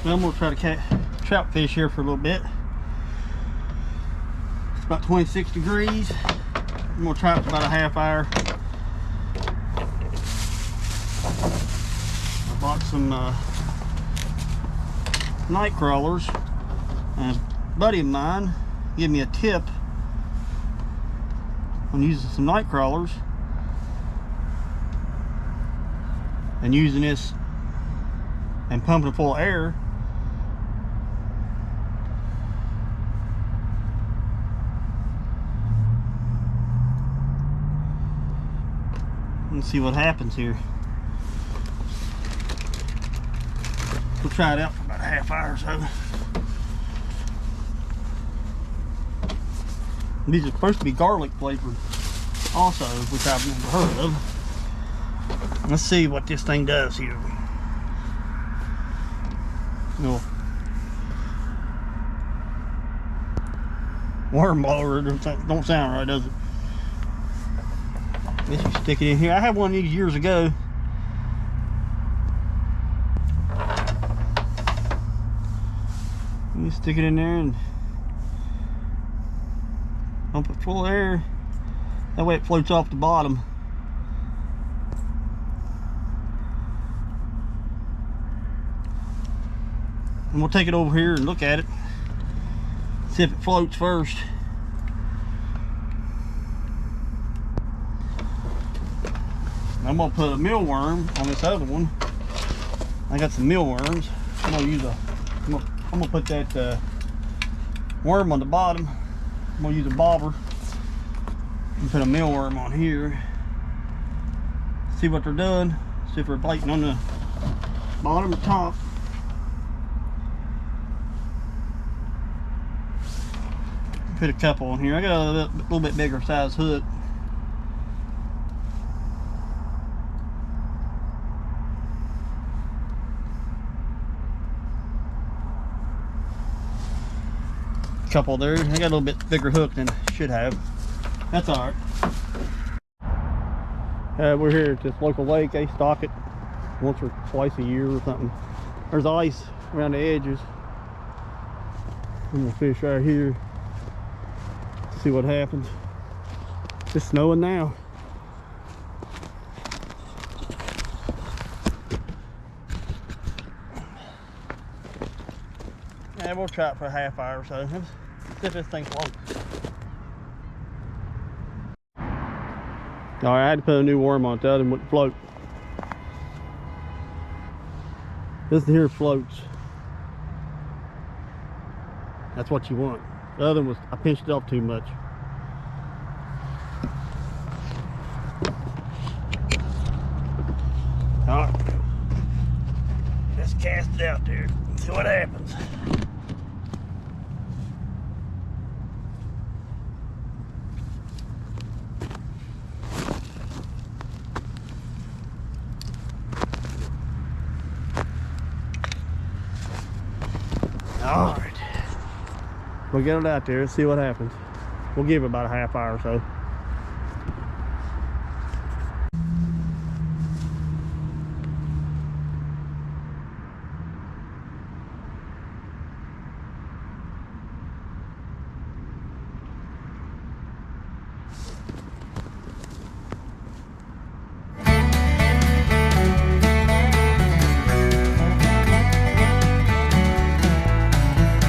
I'm gonna try to catch trout fish here for a little bit. It's about 26 degrees. I'm gonna try it for about a half hour. I bought some night crawlers. And a buddy of mine gave me a tip on using some night crawlers and using this and pumping it full of air. Let's see what happens here. We'll try it out for about a half hour or so. These are supposed to be garlic flavored also, which I've never heard of. Let's see what this thing does here. No worm blower don't sound right, does it? Guess you stick it in here. I had one of these years ago. You stick it in there and pump it full of air. That way it floats off the bottom. And we'll take it over here and look at it. See if it floats first. I'm gonna put a mealworm on this other one. I got some mealworms. I'm gonna put that worm on the bottom. I'm gonna use a bobber and put a mealworm on here. See what they're doing. See if they're biting on the bottom or top. Put a couple on here. I got a little bit bigger size hook. Couple there. I got a little bit bigger hook than I should have. That's all right. We're here at this local lake. They stock it once or twice a year or something. There's ice around the edges. I'm gonna fish right here. See what happens. It's snowing now. Yeah, we'll try it for a half hour or so. See if this thing floats. Alright, I had to put a new worm on it. The other one wouldn't float. This here floats. That's what you want. The other one was, I pinched it off too much. Alright. Let's cast it out there and see what happens. All right, we'll get it out there and see what happens. We'll give it about a half hour or so.